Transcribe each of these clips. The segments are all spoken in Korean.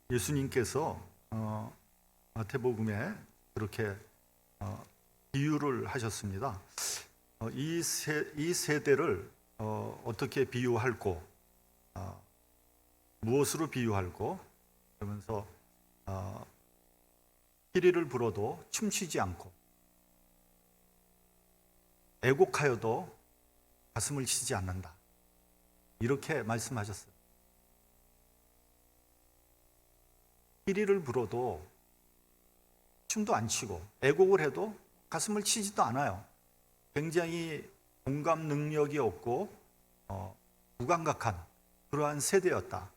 예수님께서 마태복음에 그렇게 비유를 하셨습니다. 이 세대를 어떻게 비유할고 무엇으로 비유할고 그러면서 피리를 불어도 춤추지 않고 애곡하여도 가슴을 치지 않는다, 이렇게 말씀하셨어요. 피리를 불어도 춤도 안 추고 애곡을 해도 가슴을 치지도 않아요. 굉장히 공감 능력이 없고 무감각한 그러한 세대였다,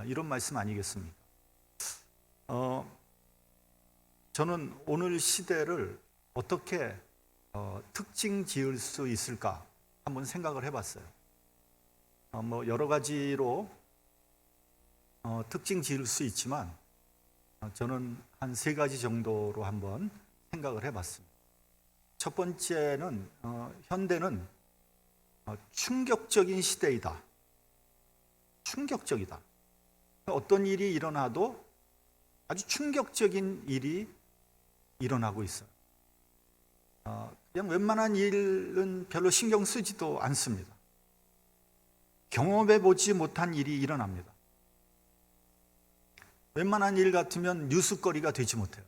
이런 말씀 아니겠습니까? 저는 오늘 시대를 어떻게 특징 지을 수 있을까 한번 생각을 해봤어요. 여러 가지로 특징 지을 수 있지만 저는 한 3가지 정도로 한번 생각을 해봤습니다. 첫 번째는 현대는 충격적인 시대이다. 충격적이다. 어떤 일이 일어나도 아주 충격적인 일이 일어나고 있어요. 그냥 웬만한 일은 별로 신경 쓰지도 않습니다. 경험해 보지 못한 일이 일어납니다. 웬만한 일 같으면 뉴스거리가 되지 못해요.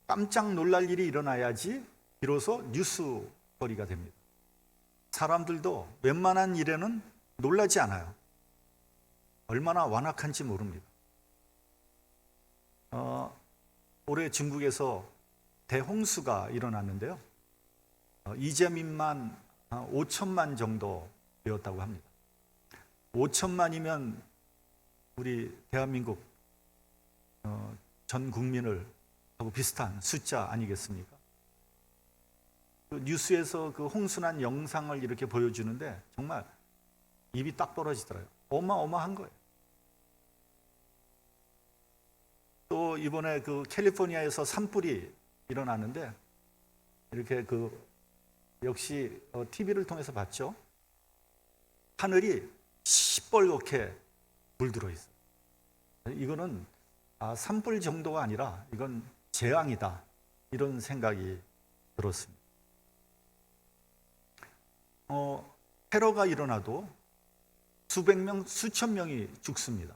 깜짝 놀랄 일이 일어나야지 비로소 뉴스거리가 됩니다. 사람들도 웬만한 일에는 놀라지 않아요. 얼마나 완악한지 모릅니다. 올해 중국에서 대홍수가 일어났는데요. 이재민만 5천만 정도 되었다고 합니다. 5천만이면 우리 대한민국 전 국민을 하고 비슷한 숫자 아니겠습니까? 그 뉴스에서 그 홍수난 영상을 이렇게 보여주는데 정말 입이 딱 벌어지더라고요. 어마어마한 거예요. 또 이번에 그 캘리포니아에서 산불이 일어났는데 이렇게 역시 TV를 통해서 봤죠. 하늘이 시뻘겋게 물들어 있어요. 이거는 산불 정도가 아니라 이건 재앙이다, 이런 생각이 들었습니다. 테러가 일어나도 수백 명, 수천 명이 죽습니다.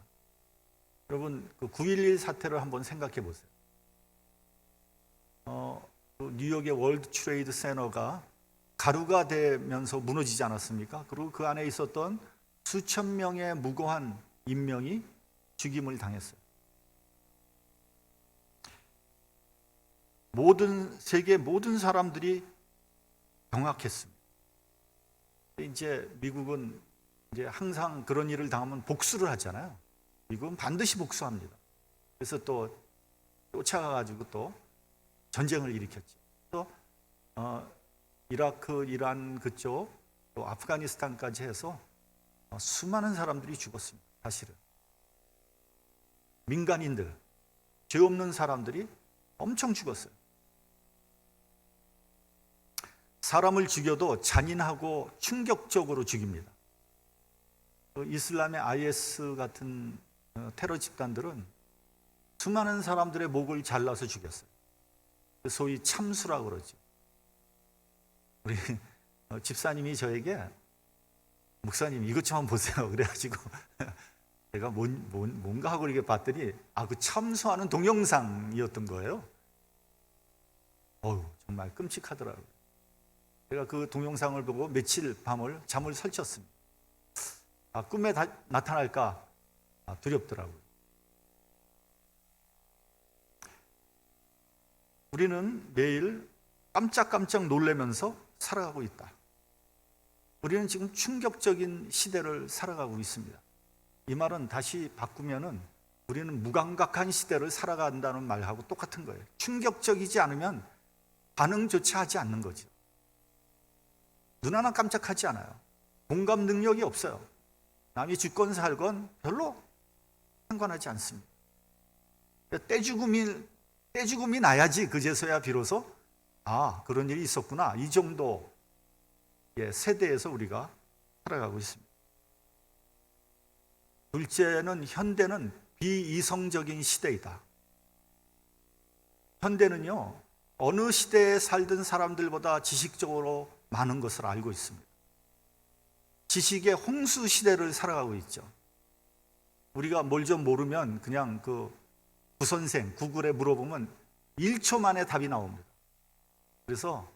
여러분, 그 9.11 사태를 한번 생각해 보세요. 뉴욕의 월드 트레이드 센터가 가루가 되면서 무너지지 않았습니까? 그리고 그 안에 있었던 수천 명의 무고한 인명이 죽임을 당했어요. 세계 모든 사람들이 경악했습니다. 이제 미국은 이제 항상 그런 일을 당하면 복수를 하잖아요. 미국은 반드시 복수합니다. 그래서 또 쫓아가가지고 또 전쟁을 일으켰죠. 또 이라크, 이란 그쪽, 또 아프가니스탄까지 해서 수많은 사람들이 죽었습니다. 사실은 민간인들, 죄 없는 사람들이 엄청 죽었어요. 사람을 죽여도 잔인하고 충격적으로 죽입니다. 이슬람의 IS 같은 테러 집단들은 수많은 사람들의 목을 잘라서 죽였어요. 소위 참수라고 그러죠. 우리 집사님이 저에게 목사님 이것 좀 한번 보세요, 그래가지고 제가 뭔가 하고 이렇게 봤더니 그 참수하는 동영상이었던 거예요. 정말 끔찍하더라고요. 제가 그 동영상을 보고 며칠 밤을 잠을 설쳤습니다. 꿈에 나타날까 두렵더라고요. 우리는 매일 깜짝깜짝 놀라면서 살아가고 있다. 우리는 지금 충격적인 시대를 살아가고 있습니다. 이 말은 다시 바꾸면은 우리는 무감각한 시대를 살아간다는 말하고 똑같은 거예요. 충격적이지 않으면 반응조차 하지 않는 거죠. 눈 하나 깜짝하지 않아요. 공감 능력이 없어요. 남이 죽건 살건 별로 상관하지 않습니다. 떼죽음이 나야지 그제서야 비로소 그런 일이 있었구나, 이 정도 세대에서 우리가 살아가고 있습니다. 둘째는 현대는 비이성적인 시대이다. 현대는요, 어느 시대에 살던 사람들보다 지식적으로 많은 것을 알고 있습니다. 지식의 홍수 시대를 살아가고 있죠. 우리가 뭘 좀 모르면 그냥 그 구선생 구글에 물어보면 1초 만에 답이 나옵니다. 그래서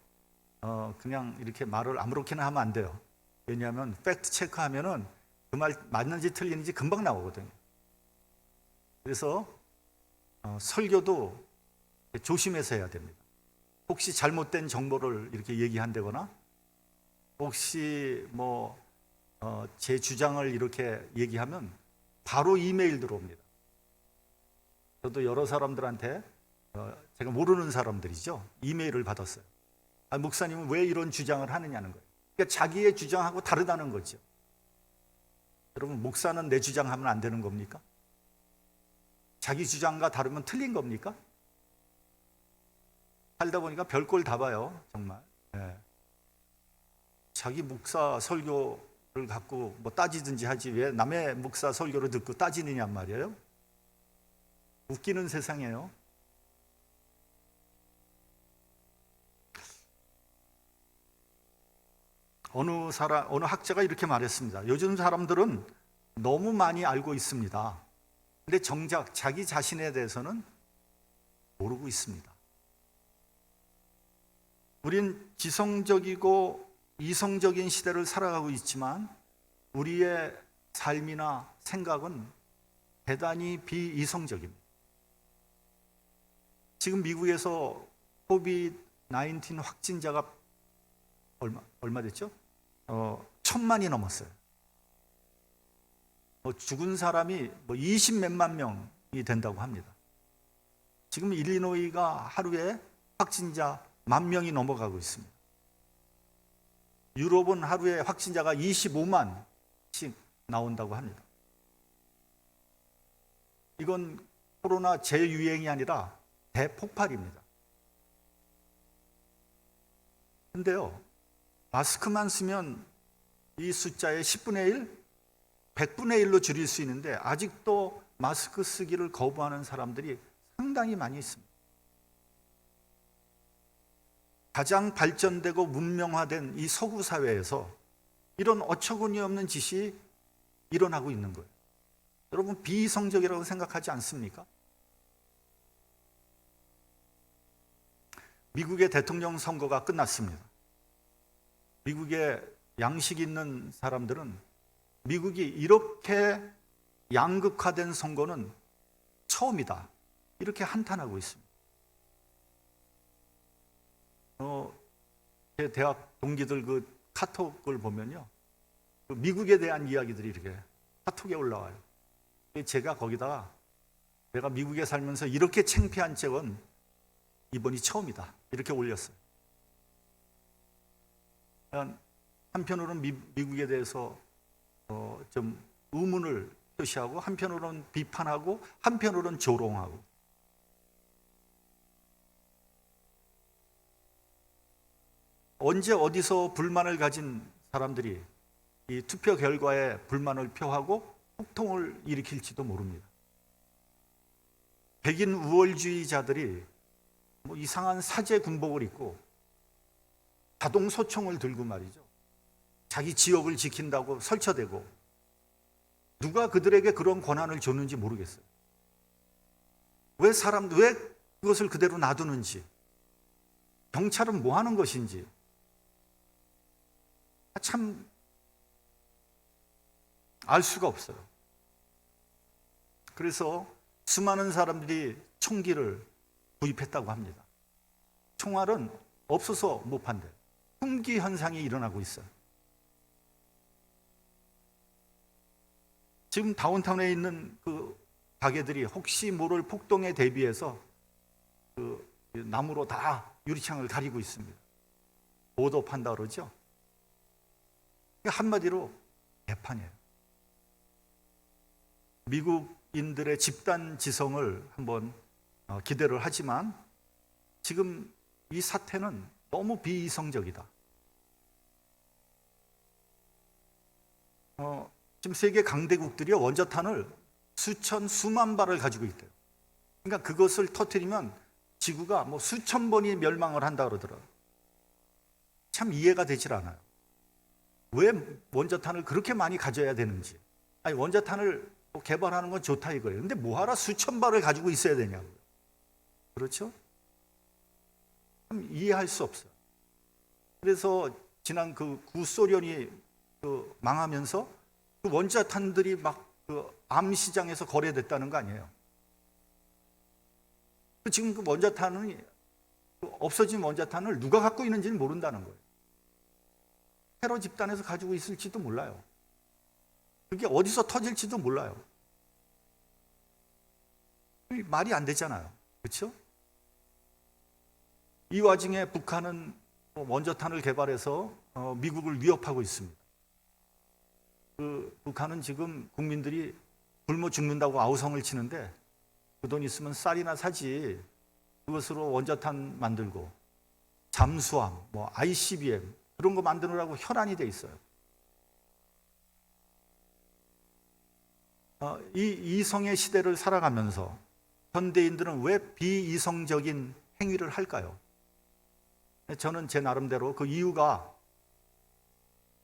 그냥 이렇게 말을 아무렇게나 하면 안 돼요. 왜냐하면 팩트 체크하면은 그 말 맞는지 틀리는지 금방 나오거든요. 그래서 설교도 조심해서 해야 됩니다. 혹시 잘못된 정보를 이렇게 얘기한다거나 혹시 제 주장을 이렇게 얘기하면 바로 이메일 들어옵니다. 저도 여러 사람들한테 제가 모르는 사람들이죠. 이메일을 받았어요. 목사님은 왜 이런 주장을 하느냐는 거예요. 그러니까 자기의 주장하고 다르다는 거죠. 여러분, 목사는 내 주장하면 안 되는 겁니까? 자기 주장과 다르면 틀린 겁니까? 살다 보니까 별꼴 다 봐요, 정말. 네. 자기 목사 설교를 갖고 따지든지 하지 왜 남의 목사 설교를 듣고 따지느냔 말이에요. 웃기는 세상이에요. 어느 학자가 이렇게 말했습니다. 요즘 사람들은 너무 많이 알고 있습니다. 근데 정작 자기 자신에 대해서는 모르고 있습니다. 우린 지성적이고 이성적인 시대를 살아가고 있지만 우리의 삶이나 생각은 대단히 비이성적입니다. 지금 미국에서 코비드-19 확진자가 얼마 됐죠? 1,000만이 넘었어요. 죽은 사람이 20 몇만 명이 된다고 합니다. 지금 일리노이가 하루에 확진자 10,000명이 넘어가고 있습니다. 유럽은 하루에 확진자가 25만씩 나온다고 합니다. 이건 코로나 재유행이 아니라 대폭발입니다. 근데요, 마스크만 쓰면 이 숫자의 10분의 1, 100분의 1로 줄일 수 있는데 아직도 마스크 쓰기를 거부하는 사람들이 상당히 많이 있습니다. 가장 발전되고 문명화된 이 서구 사회에서 이런 어처구니 없는 짓이 일어나고 있는 거예요. 여러분, 비이성적이라고 생각하지 않습니까? 미국의 대통령 선거가 끝났습니다. 미국의 양식 있는 사람들은 미국이 이렇게 양극화된 선거는 처음이다, 이렇게 한탄하고 있습니다. 제 대학 동기들 그 카톡을 보면요, 미국에 대한 이야기들이 이렇게 카톡에 올라와요. 제가 거기다가 내가 미국에 살면서 이렇게 창피한 적은 이번이 처음이다, 이렇게 올렸어요. 한편으로는 미국에 대해서 좀 의문을 표시하고, 한편으로는 비판하고, 한편으로는 조롱하고. 언제 어디서 불만을 가진 사람들이 이 투표 결과에 불만을 표하고 폭동을 일으킬지도 모릅니다. 백인 우월주의자들이 이상한 사제 군복을 입고 자동 소총을 들고 말이죠, 자기 지역을 지킨다고 설쳐대고, 누가 그들에게 그런 권한을 줬는지 모르겠어요. 왜 그것을 그대로 놔두는지, 경찰은 뭐 하는 것인지 참 알 수가 없어요. 그래서 수많은 사람들이 총기를 구입했다고 합니다. 총알은 없어서 못 판대요. 품귀 현상이 일어나고 있어요. 지금 다운타운에 있는 그 가게들이 혹시 모를 폭동에 대비해서 그 나무로 다 유리창을 가리고 있습니다. 보도판다 그러죠. 한마디로 개판이에요. 미국인들의 집단 지성을 한번 기대를 하지만 지금 이 사태는 너무 비이성적이다. 지금 세계 강대국들이 원자탄을 수천 수만 발을 가지고 있대요. 그러니까 그것을 터뜨리면 지구가 뭐 수천 번이 멸망을 한다 그러더라고요. 참 이해가 되질 않아요. 왜 원자탄을 그렇게 많이 가져야 되는지. 아니, 원자탄을 개발하는 건 좋다 이거예요. 근데 뭐하러 수천 발을 가지고 있어야 되냐고요. 그렇죠? 참 이해할 수 없어요. 그래서 지난 그 구소련이 망하면서 그 원자탄들이 막 그 암 시장에서 거래됐다는 거 아니에요. 지금 그 원자탄은 없어진 원자탄을 누가 갖고 있는지는 모른다는 거예요. 테러 집단에서 가지고 있을지도 몰라요. 그게 어디서 터질지도 몰라요. 말이 안 되잖아요. 그렇죠? 이 와중에 북한은 원자탄을 개발해서 미국을 위협하고 있습니다. 북한은 지금 국민들이 굶어 죽는다고 아우성을 치는데 그 돈 있으면 쌀이나 사지, 그것으로 원자탄 만들고 잠수함, 뭐 ICBM 그런 거 만드느라고 혈안이 돼 있어요. 이 이성의 시대를 살아가면서 현대인들은 왜 비이성적인 행위를 할까요? 저는 제 나름대로 그 이유가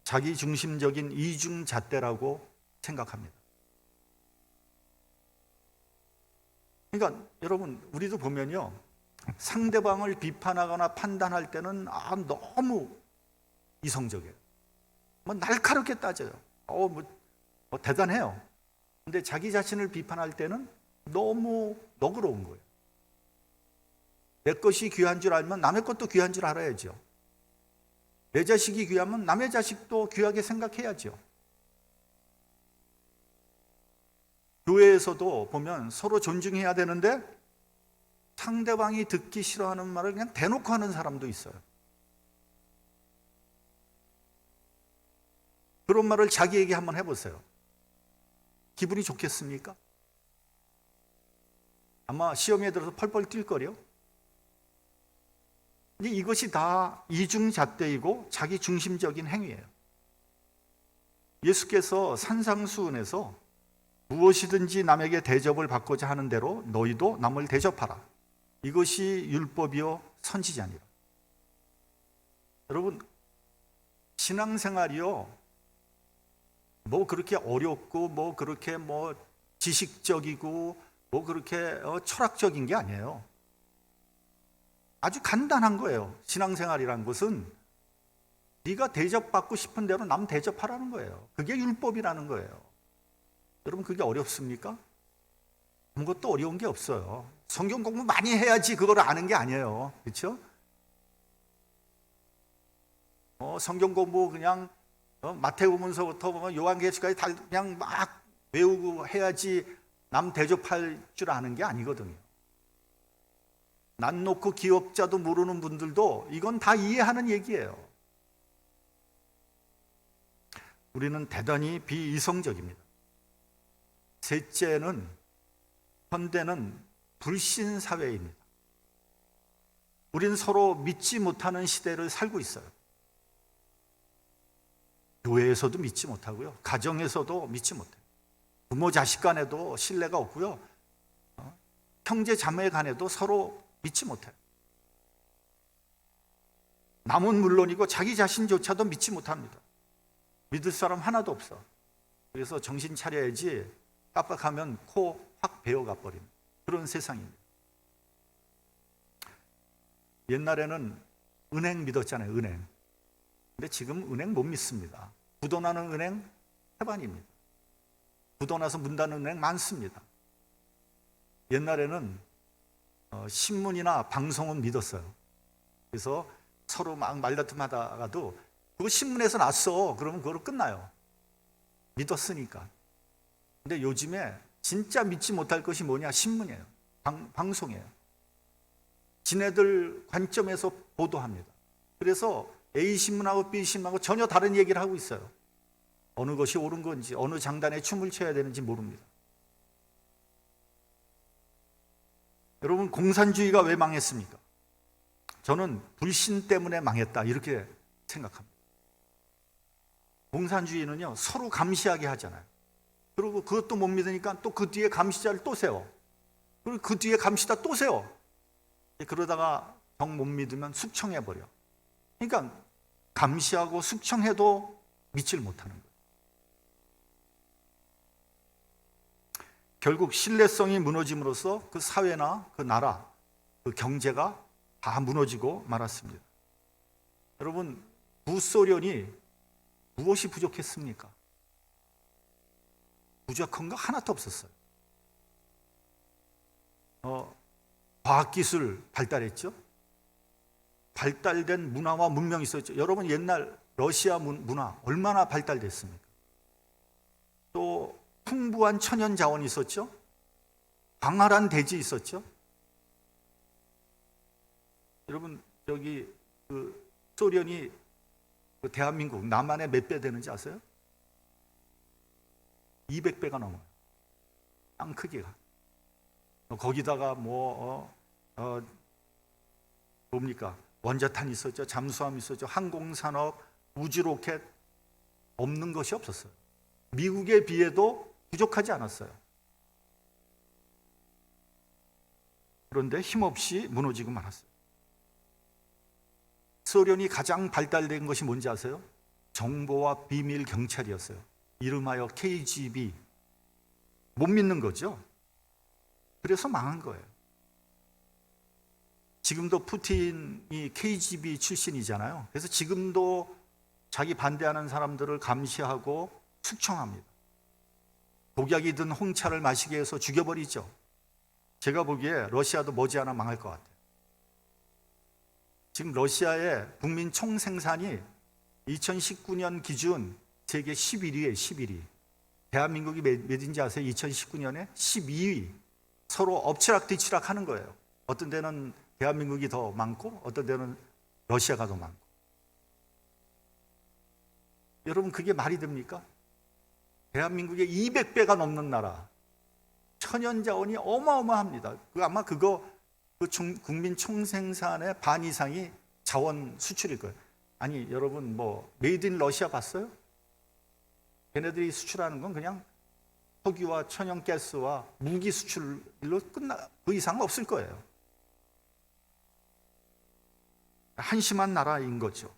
자기중심적인 이중잣대라고 생각합니다. 그러니까 여러분, 우리도 보면요, 상대방을 비판하거나 판단할 때는 너무 이성적이에요. 뭐 날카롭게 따져요. 뭐 대단해요. 근데 자기 자신을 비판할 때는 너무 너그러운 거예요. 내 것이 귀한 줄 알면 남의 것도 귀한 줄 알아야죠. 내 자식이 귀하면 남의 자식도 귀하게 생각해야죠. 교회에서도 보면 서로 존중해야 되는데 상대방이 듣기 싫어하는 말을 그냥 대놓고 하는 사람도 있어요. 그런 말을 자기에게 한번 해보세요. 기분이 좋겠습니까? 아마 시험에 들어서 펄펄 뛸 거요. 이것이 다 이중잣대이고 자기 중심적인 행위예요. 예수께서 산상수훈에서 무엇이든지 남에게 대접을 받고자 하는 대로 너희도 남을 대접하라. 이것이 율법이요 선지자니라. 여러분, 신앙생활이요 뭐 그렇게 어렵고 뭐 그렇게 뭐 지식적이고 뭐 그렇게 철학적인 게 아니에요. 아주 간단한 거예요. 신앙생활이란 것은 네가 대접받고 싶은 대로 남 대접하라는 거예요. 그게 율법이라는 거예요. 여러분, 그게 어렵습니까? 아무것도 어려운 게 없어요. 성경 공부 많이 해야지 그걸 아는 게 아니에요. 그렇죠? 성경 공부 그냥 마태복음서부터 요한계시까지 다 그냥 막 외우고 해야지 남 대접할 줄 아는 게 아니거든요. 난 놓고 기억자도 모르는 분들도 이건 다 이해하는 얘기예요. 우리는 대단히 비이성적입니다. 셋째는, 현대는 불신 사회입니다. 우리는 서로 믿지 못하는 시대를 살고 있어요. 교회에서도 믿지 못하고요, 가정에서도 믿지 못해요. 부모 자식 간에도 신뢰가 없고요, 형제 자매 간에도 서로 믿지 못해요. 남은 물론이고 자기 자신조차도 믿지 못합니다. 믿을 사람 하나도 없어. 그래서 정신 차려야지 깜빡하면 코 확 베어가 버리는 그런 세상입니다. 옛날에는 은행 믿었잖아요, 은행. 근데 지금 은행 못 믿습니다. 부도나는 은행 태반입니다. 부도나서 문 닫는 은행 많습니다. 옛날에는 신문이나 방송은 믿었어요. 그래서 서로 막 말다툼 하다가도 그거 신문에서 났어, 그러면 그거로 끝나요. 믿었으니까. 근데 요즘에 진짜 믿지 못할 것이 뭐냐? 신문이에요. 방송이에요. 지네들 관점에서 보도합니다. 그래서 A신문하고 B신문하고 전혀 다른 얘기를 하고 있어요. 어느 것이 옳은 건지, 어느 장단에 춤을 춰야 되는지 모릅니다. 여러분, 공산주의가 왜 망했습니까? 저는 불신 때문에 망했다, 이렇게 생각합니다. 공산주의는요, 서로 감시하게 하잖아요. 그리고 그것도 못 믿으니까 또 그 뒤에 감시자를 또 세워. 그리고 그 뒤에 감시자 또 세워. 그러다가 정 못 믿으면 숙청해버려. 그러니까 감시하고 숙청해도 믿질 못하는 거예요. 결국 신뢰성이 무너짐으로써 그 사회나 그 나라, 그 경제가 다 무너지고 말았습니다. 여러분, 구소련이 무엇이 부족했습니까? 부족한 거 하나도 없었어요. 과학기술 발달했죠. 발달된 문화와 문명이 있었죠. 여러분, 옛날 러시아 문화 얼마나 발달됐습니까? 또 풍부한 천연 자원이 있었죠. 광활한 대지 있었죠. 여러분, 저기 그 소련이 그 대한민국 남한의 몇 배 되는지 아세요? 200배가 넘어요. 땅 크기가. 거기다가 뭡니까? 원자탄 있었죠. 잠수함 있었죠. 항공산업, 우주로켓 없는 것이 없었어요. 미국에 비해도 부족하지 않았어요. 그런데 힘없이 무너지고 말았어요. 소련이 가장 발달된 것이 뭔지 아세요? 정보와 비밀 경찰이었어요. 이름하여 KGB. 못 믿는 거죠. 그래서 망한 거예요. 지금도 푸틴이 KGB 출신이잖아요. 그래서 지금도 자기 반대하는 사람들을 감시하고 숙청합니다. 독약이 든 홍차를 마시게 해서 죽여버리죠. 제가 보기에 러시아도 머지않아 망할 것 같아요. 지금 러시아의 국민 총생산이 2019년 기준 세계 11위에 11위. 대한민국이 몇인지 아세요? 2019년에 12위. 서로 엎치락뒤치락 하는 거예요. 어떤 데는 대한민국이 더 많고 어떤 데는 러시아가 더 많고. 여러분, 그게 말이 됩니까? 대한민국의 200배가 넘는 나라. 천연자원이 어마어마합니다. 아마 국민 총생산의 반 이상이 자원 수출일 거예요. 아니, 여러분, 메이드 인 러시아 봤어요? 걔네들이 수출하는 건 그냥 석유와 천연가스와 무기 수출로 그 이상 없을 거예요. 한심한 나라인 거죠.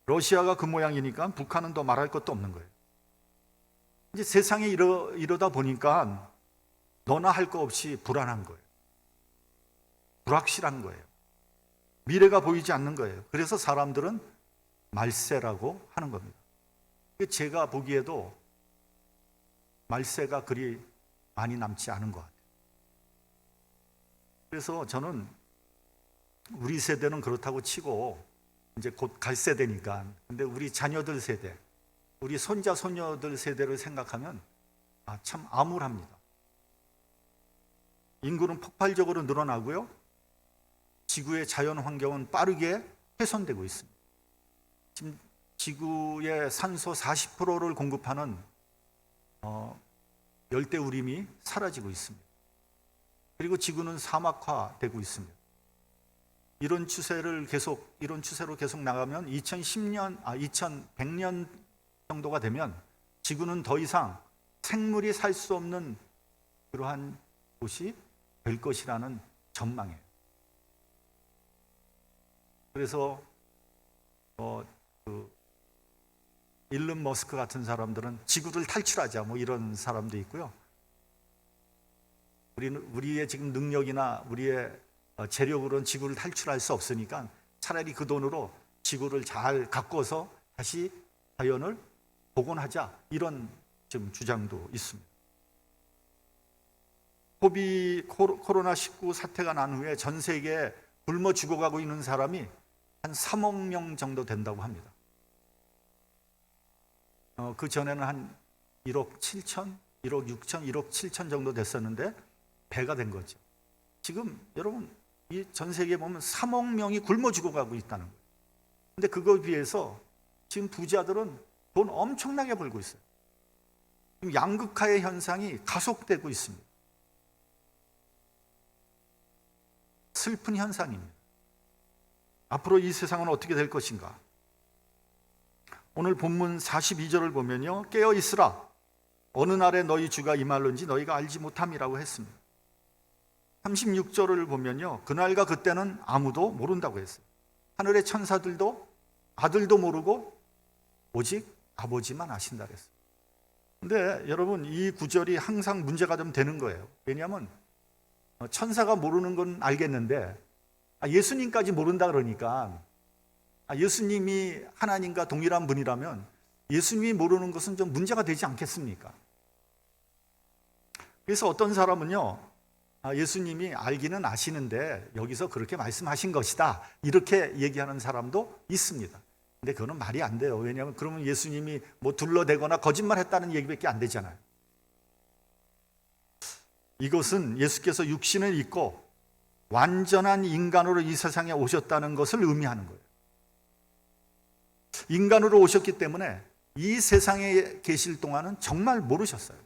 러시아가 그 모양이니까 북한은 더 말할 것도 없는 거예요. 이제 세상에 이러다 보니까 너나 할 거 없이 불안한 거예요. 불확실한 거예요. 미래가 보이지 않는 거예요. 그래서 사람들은 말세라고 하는 겁니다. 제가 보기에도 말세가 그리 많이 남지 않은 것 같아요. 그래서 저는 우리 세대는 그렇다고 치고 이제 곧 갈 세대니까, 근데 우리 자녀들 세대, 우리 손자 손녀들 세대를 생각하면 참 암울합니다. 인구는 폭발적으로 늘어나고요. 지구의 자연 환경은 빠르게 훼손되고 있습니다. 지금 지구의 산소 40%를 공급하는 열대우림이 사라지고 있습니다. 그리고 지구는 사막화되고 있습니다. 이런 추세로 계속 나가면 2100년 정도가 되면 지구는 더 이상 생물이 살 수 없는 그러한 곳이 될 것이라는 전망이에요. 그래서 일론 머스크 같은 사람들은 지구를 탈출하자 이런 사람도 있고요. 우리의 지금 능력이나 우리의 재력으로는 지구를 탈출할 수 없으니까 차라리 그 돈으로 지구를 잘 가꿔서 다시 자연을 복원하자, 이런 지금 주장도 있습니다. 코로나19 사태가 난 후에 전 세계에 굶어 죽어가고 있는 사람이 한 3억 명 정도 된다고 합니다. 그 전에는 한 1억 7천, 1억 6천, 1억 7천 정도 됐었는데 배가 된 거죠. 지금 여러분, 이 전 세계에 보면 3억 명이 굶어 죽어가고 있다는 거예요. 근데 그거에 비해서 지금 부자들은 돈 엄청나게 벌고 있어요. 지금 양극화의 현상이 가속되고 있습니다. 슬픈 현상입니다. 앞으로 이 세상은 어떻게 될 것인가? 오늘 본문 42절을 보면요, 깨어 있으라, 어느 날에 너희 주가 임할는지 너희가 알지 못함이라고 했습니다. 36절을 보면요, 그날과 그때는 아무도 모른다고 했어요. 하늘의 천사들도 아들도 모르고 오직 아버지만 아신다 그랬어요. 근데 여러분, 이 구절이 항상 문제가 좀 되는 거예요. 왜냐하면 천사가 모르는 건 알겠는데 예수님까지 모른다 그러니까, 예수님이 하나님과 동일한 분이라면 예수님이 모르는 것은 좀 문제가 되지 않겠습니까? 그래서 어떤 사람은요, 예수님이 알기는 아시는데 여기서 그렇게 말씀하신 것이다, 이렇게 얘기하는 사람도 있습니다. 근데 그거는 말이 안 돼요. 왜냐하면 그러면 예수님이 뭐 둘러대거나 거짓말했다는 얘기밖에 안 되잖아요. 이것은 예수께서 육신을 입고 완전한 인간으로 이 세상에 오셨다는 것을 의미하는 거예요. 인간으로 오셨기 때문에 이 세상에 계실 동안은 정말 모르셨어요.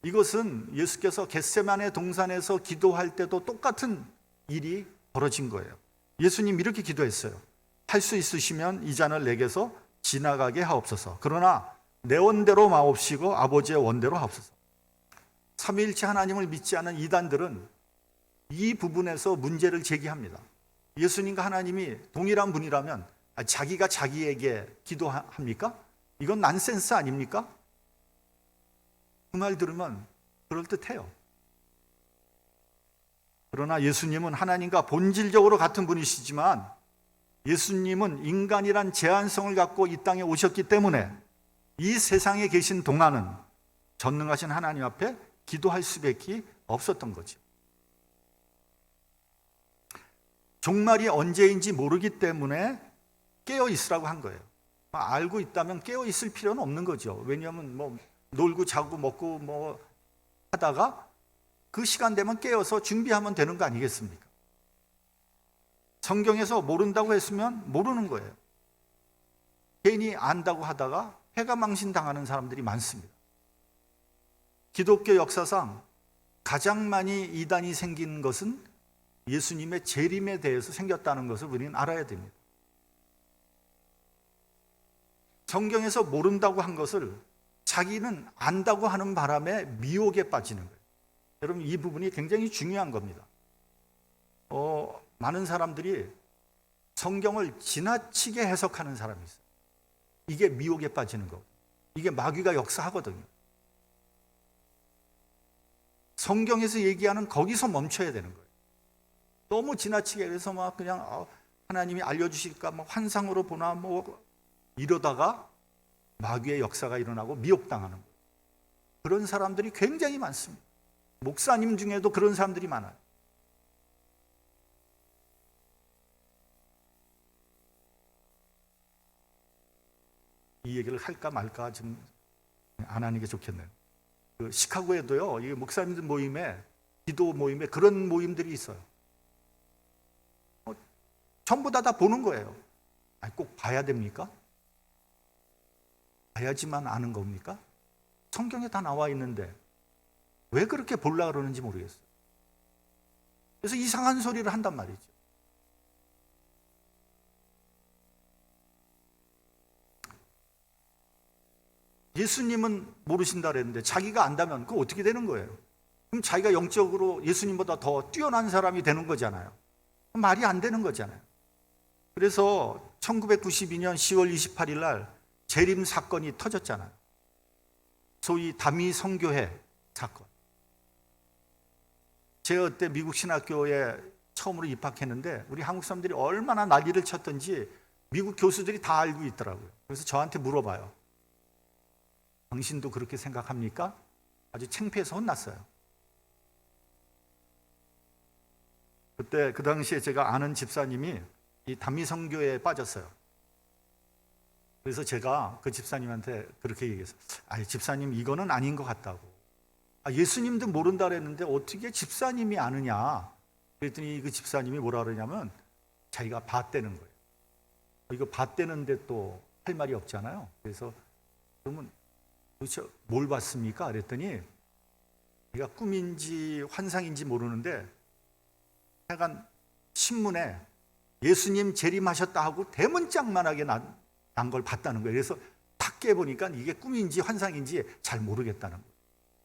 이것은 예수께서 겟세마네 동산에서 기도할 때도 똑같은 일이 벌어진 거예요. 예수님 이렇게 기도했어요. 할 수 있으시면 이 잔을 내게서 지나가게 하옵소서. 그러나 내 원대로 마옵시고 아버지의 원대로 하옵소서. 삼위일체 하나님을 믿지 않은 이단들은 이 부분에서 문제를 제기합니다. 예수님과 하나님이 동일한 분이라면 자기가 자기에게 기도합니까? 이건 난센스 아닙니까? 그 말 들으면 그럴듯해요. 그러나 예수님은 하나님과 본질적으로 같은 분이시지만 예수님은 인간이란 제한성을 갖고 이 땅에 오셨기 때문에 이 세상에 계신 동안은 전능하신 하나님 앞에 기도할 수밖에 없었던 거죠. 종말이 언제인지 모르기 때문에 깨어 있으라고 한 거예요. 알고 있다면 깨어 있을 필요는 없는 거죠. 왜냐하면 뭐 놀고 자고 먹고 뭐 하다가 그 시간 되면 깨어서 준비하면 되는 거 아니겠습니까? 성경에서 모른다고 했으면 모르는 거예요. 괜히 안다고 하다가 패가망신당하는 사람들이 많습니다. 기독교 역사상 가장 많이 이단이 생긴 것은 예수님의 재림에 대해서 생겼다는 것을 우리는 알아야 됩니다. 성경에서 모른다고 한 것을 자기는 안다고 하는 바람에 미혹에 빠지는 거예요. 여러분, 이 부분이 굉장히 중요한 겁니다. 많은 사람들이 성경을 지나치게 해석하는 사람이 있어요. 이게 미혹에 빠지는 거고, 이게 마귀가 역사하거든요. 성경에서 얘기하는 거기서 멈춰야 되는 거예요. 너무 지나치게 해서 막 그냥 하나님이 알려주실까, 뭐 환상으로 보나 뭐 이러다가 마귀의 역사가 일어나고 미혹당하는 거예요. 그런 사람들이 굉장히 많습니다. 목사님 중에도 그런 사람들이 많아요. 이 얘기를 할까 말까 지금 안 하는 게 좋겠네요. 그 시카고에도요, 이 목사님들 모임에, 기도 모임에 그런 모임들이 있어요. 전부 다 보는 거예요. 꼭 봐야 됩니까? 봐야지만 아는 겁니까? 성경에 다 나와 있는데 왜 그렇게 보려고 그러는지 모르겠어요. 그래서 이상한 소리를 한단 말이죠. 예수님은 모르신다 그랬는데 자기가 안다면 그거 어떻게 되는 거예요? 그럼 자기가 영적으로 예수님보다 더 뛰어난 사람이 되는 거잖아요. 말이 안 되는 거잖아요. 그래서 1992년 10월 28일 날 재림 사건이 터졌잖아요. 소위 다미 선교회 사건. 제가 그때 미국 신학교에 처음으로 입학했는데 우리 한국 사람들이 얼마나 난리를 쳤던지 미국 교수들이 다 알고 있더라고요. 그래서 저한테 물어봐요. 당신도 그렇게 생각합니까? 아주 창피해서 혼났어요. 그때 그 당시에 제가 아는 집사님이 이 단미선교에 빠졌어요. 그래서 제가 그 집사님한테 그렇게 얘기했어요. 집사님, 이거는 아닌 것 같다고. 예수님도 모른다 그랬는데 어떻게 집사님이 아느냐? 그랬더니 그 집사님이 뭐라 그러냐면 자기가 봤다는 거예요. 이거 봤다는데 또 할 말이 없잖아요. 그래서 그러면 도대체 뭘 봤습니까? 그랬더니 내가 꿈인지 환상인지 모르는데 하여간 신문에 예수님 재림하셨다 하고 대문짝만하게 난 난 걸 봤다는 거예요. 그래서 탁 깨보니까 이게 꿈인지 환상인지 잘 모르겠다는 거예요.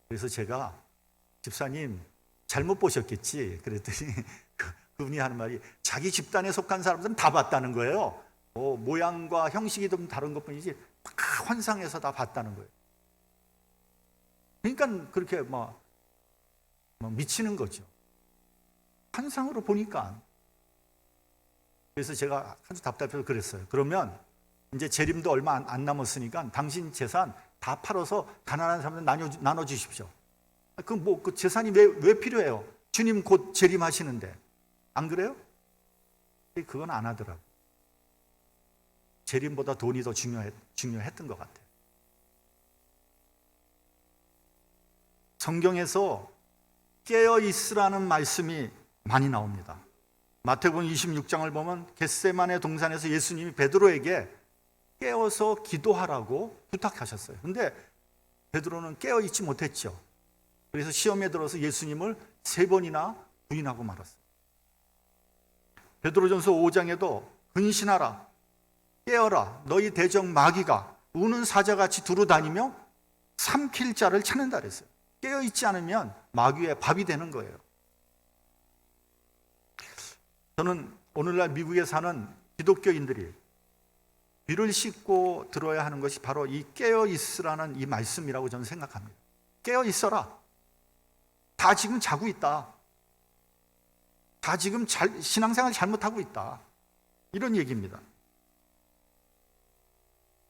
그래서 제가 집사님 잘못 보셨겠지 그랬더니 그분이 하는 말이 자기 집단에 속한 사람들은 다 봤다는 거예요. 모양과 형식이 좀 다른 것뿐이지 다 환상에서 다 봤다는 거예요. 그러니까 그렇게 막 미치는 거죠. 환상으로 보니까. 그래서 제가 아주 답답해서 그랬어요. 그러면 이제 재림도 얼마 안 남았으니까 당신 재산 다 팔아서 가난한 사람들 나눠 주십시오. 그 재산이 왜 필요해요? 주님 곧 재림하시는데. 안 그래요? 그건 안 하더라고요. 재림보다 돈이 더 중요했던 것 같아요. 성경에서 깨어 있으라는 말씀이 많이 나옵니다. 마태복음 26장을 보면 겟세마네 동산에서 예수님이 베드로에게 깨어서 기도하라고 부탁하셨어요. 근데 베드로는 깨어 있지 못했죠. 그래서 시험에 들어서 예수님을 3번이나 부인하고 말았어요. 베드로전서 5장에도 근신하라, 깨어라, 너희 대적 마귀가 우는 사자같이 두루다니며 삼킬 자를 찾는다 그랬어요. 깨어 있지 않으면 마귀의 밥이 되는 거예요. 저는 오늘날 미국에 사는 기독교인들이 귀를 씻고 들어야 하는 것이 바로 이 깨어 있으라는 이 말씀이라고 저는 생각합니다. 깨어 있어라. 다 지금 자고 있다. 다 지금 신앙생활 잘못하고 있다. 이런 얘기입니다.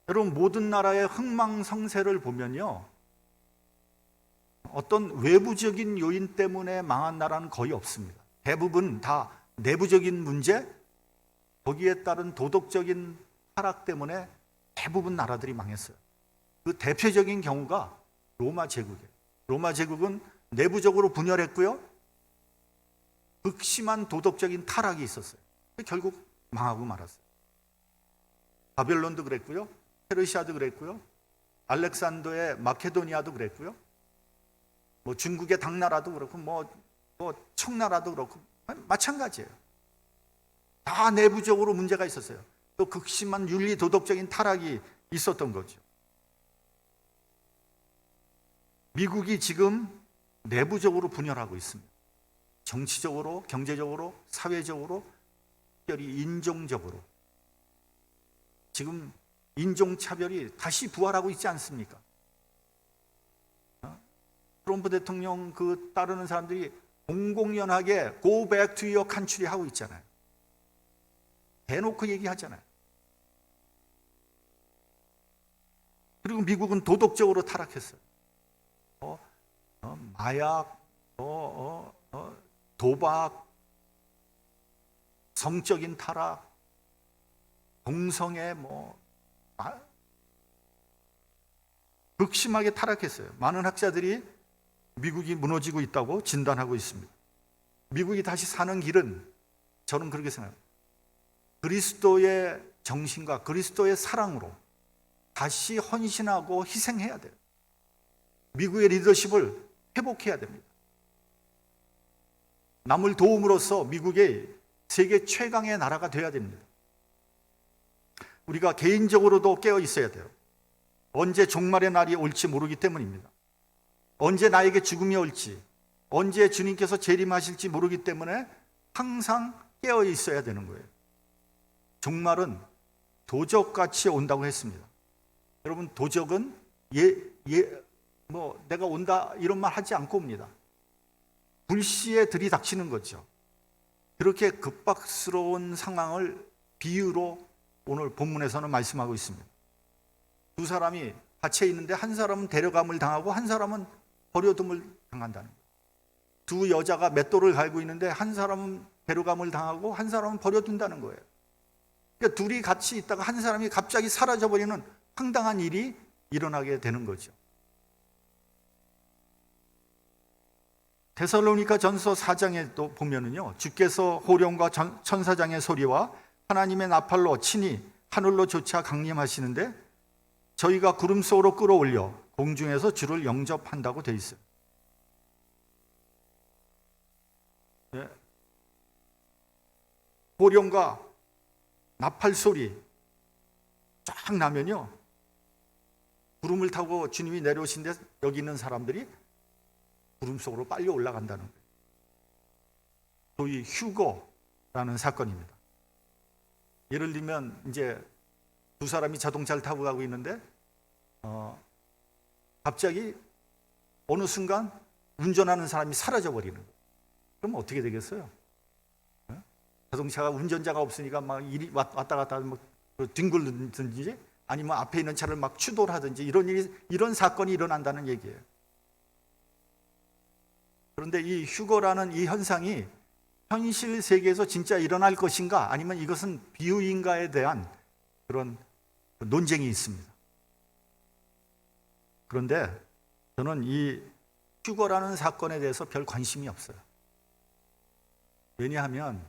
여러분, 모든 나라의 흥망성쇠를 보면요, 어떤 외부적인 요인 때문에 망한 나라는 거의 없습니다. 대부분 다 내부적인 문제, 거기에 따른 도덕적인 타락 때문에 대부분 나라들이 망했어요. 그 대표적인 경우가 로마 제국이에요. 로마 제국은 내부적으로 분열했고요, 극심한 도덕적인 타락이 있었어요. 결국 망하고 말았어요. 바벨론도 그랬고요, 페르시아도 그랬고요, 알렉산더의 마케도니아도 그랬고요, 중국의 당나라도 그렇고 청나라도 그렇고 마찬가지예요. 다 내부적으로 문제가 있었어요. 또 극심한 윤리 도덕적인 타락이 있었던 거죠. 미국이 지금 내부적으로 분열하고 있습니다. 정치적으로, 경제적으로, 사회적으로, 특별히 인종적으로. 지금 인종차별이 다시 부활하고 있지 않습니까? 트럼프 대통령 따르는 사람들이 공공연하게 Go back to your country 하고 있잖아요. 대놓고 얘기하잖아요. 그리고 미국은 도덕적으로 타락했어요. 마약, 도박, 성적인 타락, 동성애 극심하게 타락했어요. 많은 학자들이 미국이 무너지고 있다고 진단하고 있습니다. 미국이 다시 사는 길은 저는 그렇게 생각합니다. 그리스도의 정신과 그리스도의 사랑으로 다시 헌신하고 희생해야 돼요. 미국의 리더십을 회복해야 됩니다. 남을 도움으로써 미국의 세계 최강의 나라가 되어야 됩니다. 우리가 개인적으로도 깨어 있어야 돼요. 언제 종말의 날이 올지 모르기 때문입니다. 언제 나에게 죽음이 올지, 언제 주님께서 재림하실지 모르기 때문에 항상 깨어 있어야 되는 거예요. 종말은 도적같이 온다고 했습니다. 여러분, 도적은 내가 온다 이런 말 하지 않고 옵니다. 불시에 들이닥치는 거죠. 그렇게 급박스러운 상황을 비유로 오늘 본문에서는 말씀하고 있습니다. 두 사람이 밭에 있는데 한 사람은 데려감을 당하고 한 사람은 버려둠을 당한다는 거예요. 두 여자가 맷돌을 갈고 있는데 한 사람은 데려감을 당하고 한 사람은 버려둔다는 거예요. 그러니까 둘이 같이 있다가 한 사람이 갑자기 사라져버리는 황당한 일이 일어나게 되는 거죠. 데살로니가 전서 4장에 또 보면은요, 주께서 호령과 천사장의 소리와 하나님의 나팔로 친히 하늘로 조차 강림하시는데 저희가 구름 속으로 끌어올려 공중에서 주를 영접한다고 돼 있어요. 네. 호령과 나팔 소리, 쫙 나면요, 구름을 타고 주님이 내려오신데 여기 있는 사람들이 구름 속으로 빨리 올라간다는 거예요. 소위 휴거라는 사건입니다. 예를 들면 이제 두 사람이 자동차를 타고 가고 있는데 갑자기 어느 순간 운전하는 사람이 사라져 버리는 거예요. 그럼 어떻게 되겠어요? 자동차가 운전자가 없으니까 막 이리 왔다 갔다 뭐 뒹굴든지 아니면 앞에 있는 차를 막 추돌 하든지 이런 사건이 일어난다는 얘기예요. 그런데 이 휴거라는 이 현상이 현실 세계에서 진짜 일어날 것인가 아니면 이것은 비유인가에 대한 그런 논쟁이 있습니다. 그런데 저는 이 휴거라는 사건에 대해서 별 관심이 없어요. 왜냐하면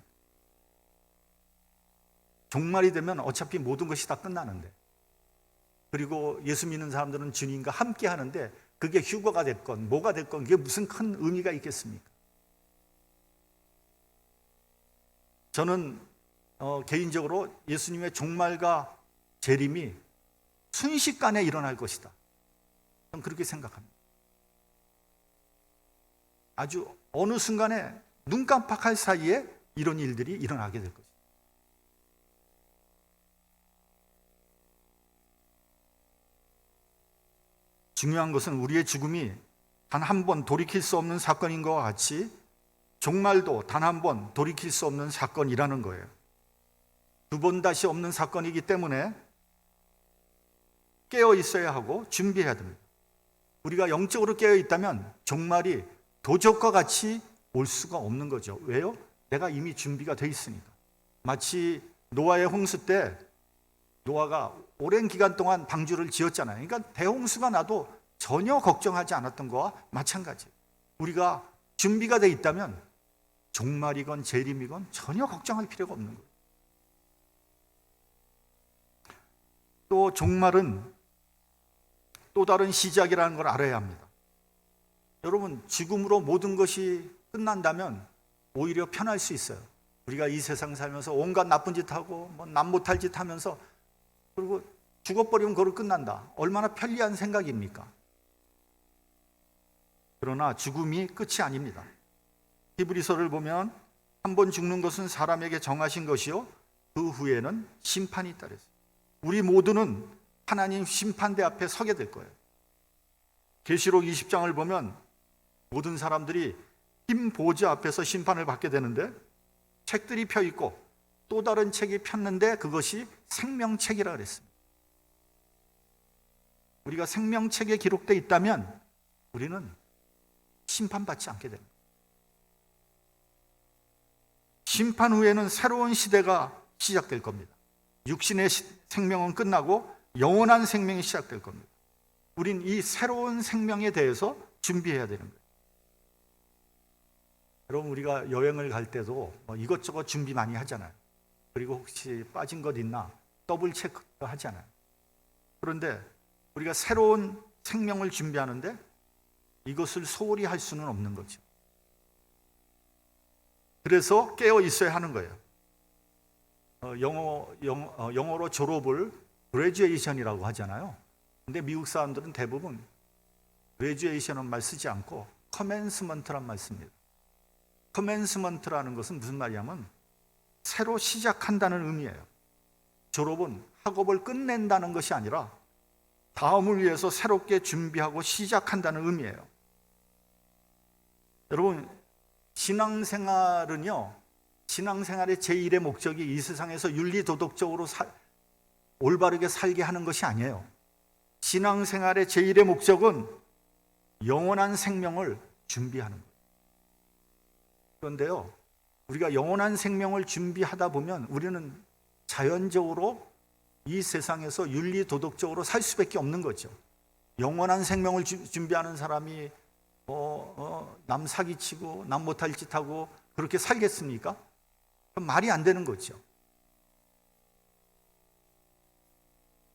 종말이 되면 어차피 모든 것이 다 끝나는데, 그리고 예수 믿는 사람들은 주님과 함께 하는데 그게 휴거가 됐건 뭐가 됐건 그게 무슨 큰 의미가 있겠습니까? 저는 개인적으로 예수님의 종말과 재림이 순식간에 일어날 것이다. 저는 그렇게 생각합니다. 아주 어느 순간에 눈 깜빡할 사이에 이런 일들이 일어나게 될 것입니다. 중요한 것은 우리의 죽음이 단 한 번 돌이킬 수 없는 사건인 것과 같이 종말도 단 한 번 돌이킬 수 없는 사건이라는 거예요. 두 번 다시 없는 사건이기 때문에 깨어 있어야 하고 준비해야 됩니다. 우리가 영적으로 깨어 있다면 종말이 도적과 같이 올 수가 없는 거죠. 왜요? 내가 이미 준비가 돼 있으니까. 마치 노아의 홍수 때 노아가 오랜 기간 동안 방주를 지었잖아요. 그러니까 대홍수가 나도 전혀 걱정하지 않았던 거와 마찬가지예요. 우리가 준비가 돼 있다면 종말이건 재림이건 전혀 걱정할 필요가 없는 거예요. 또 종말은 또 다른 시작이라는 걸 알아야 합니다. 여러분, 죽음으로 모든 것이 끝난다면 오히려 편할 수 있어요. 우리가 이 세상 살면서 온갖 나쁜 짓 하고 뭐 남 못할 짓 하면서 그리고 죽어버리면 그걸로 끝난다. 얼마나 편리한 생각입니까? 그러나 죽음이 끝이 아닙니다. 히브리서를 보면 한 번 죽는 것은 사람에게 정하신 것이요 그 후에는 심판이 있다 그랬어요. 우리 모두는 하나님 심판대 앞에 서게 될 거예요. 계시록 20장을 보면 모든 사람들이 흰 보좌 앞에서 심판을 받게 되는데 책들이 펴 있고 또 다른 책이 폈는데 그것이 생명책이라 그랬습니다. 우리가 생명책에 기록되어 있다면 우리는 심판받지 않게 됩니다. 심판 후에는 새로운 시대가 시작될 겁니다. 육신의 생명은 끝나고 영원한 생명이 시작될 겁니다. 우린 이 새로운 생명에 대해서 준비해야 되는 거예요. 여러분, 우리가 여행을 갈 때도 이것저것 준비 많이 하잖아요. 그리고 혹시 빠진 것 있나 더블 체크도 하잖아요. 그런데 우리가 새로운 생명을 준비하는데 이것을 소홀히 할 수는 없는 거죠. 그래서 깨어 있어야 하는 거예요. 영어로 졸업을 graduation이라고 하잖아요. 근데 미국 사람들은 대부분 graduation은 말 쓰지 않고 commencement란 말 씁니다. commencement라는 것은 무슨 말이냐면 새로 시작한다는 의미예요. 졸업은 학업을 끝낸다는 것이 아니라 다음을 위해서 새롭게 준비하고 시작한다는 의미예요. 여러분, 신앙생활은요, 신앙생활의 제1의 목적이 이 세상에서 윤리도덕적으로 올바르게 살게 하는 것이 아니에요. 신앙생활의 제1의 목적은 영원한 생명을 준비하는 거예요. 그런데요, 우리가 영원한 생명을 준비하다 보면 우리는 자연적으로 이 세상에서 윤리도덕적으로 살 수밖에 없는 거죠. 영원한 생명을 준비하는 사람이 남 사기치고 남 못할 짓 하고 그렇게 살겠습니까? 그럼 말이 안 되는 거죠.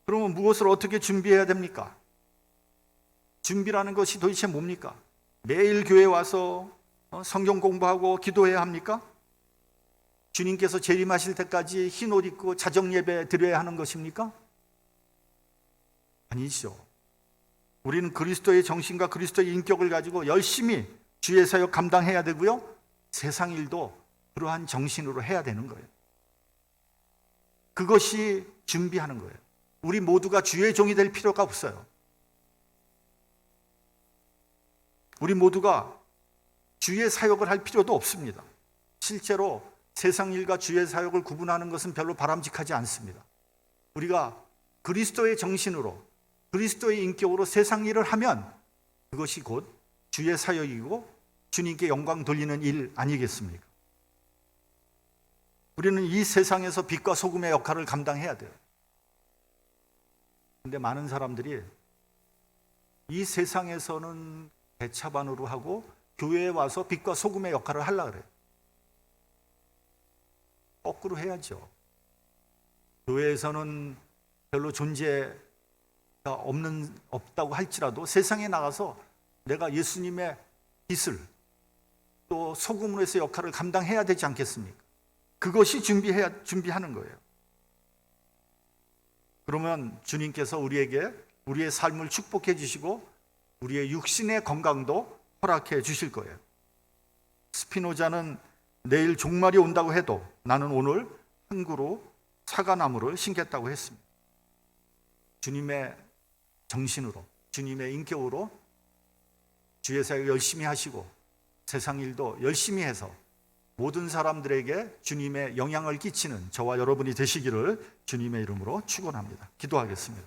그러면 무엇을 어떻게 준비해야 됩니까? 준비라는 것이 도대체 뭡니까? 매일 교회 와서 성경 공부하고 기도해야 합니까? 주님께서 재림하실 때까지 흰 옷 입고 자정 예배 드려야 하는 것입니까? 아니죠. 우리는 그리스도의 정신과 그리스도의 인격을 가지고 열심히 주의 사역 감당해야 되고요. 세상 일도 그러한 정신으로 해야 되는 거예요. 그것이 준비하는 거예요. 우리 모두가 주의 종이 될 필요가 없어요. 우리 모두가 주의 사역을 할 필요도 없습니다. 실제로 세상 일과 주의 사역을 구분하는 것은 별로 바람직하지 않습니다. 우리가 그리스도의 정신으로 그리스도의 인격으로 세상 일을 하면 그것이 곧 주의 사역이고 주님께 영광 돌리는 일 아니겠습니까? 우리는 이 세상에서 빛과 소금의 역할을 감당해야 돼요. 그런데 많은 사람들이 이 세상에서는 대차반으로 하고 교회에 와서 빛과 소금의 역할을 하려고 그래요. 거꾸로 해야죠. 교회에서는 별로 존재가 없다고 할지라도 세상에 나가서 내가 예수님의 빛을 또 소금으로서 역할을 감당해야 되지 않겠습니까? 그것이 준비하는 거예요. 그러면 주님께서 우리에게 우리의 삶을 축복해 주시고 우리의 육신의 건강도 허락해 주실 거예요. 스피노자는 내일 종말이 온다고 해도 나는 오늘 한 그루 사과나무를 심겠다고 했습니다. 주님의 정신으로, 주님의 인격으로 주의 사역 열심히 하시고 세상 일도 열심히 해서 모든 사람들에게 주님의 영향을 끼치는 저와 여러분이 되시기를 주님의 이름으로 축원합니다. 기도하겠습니다.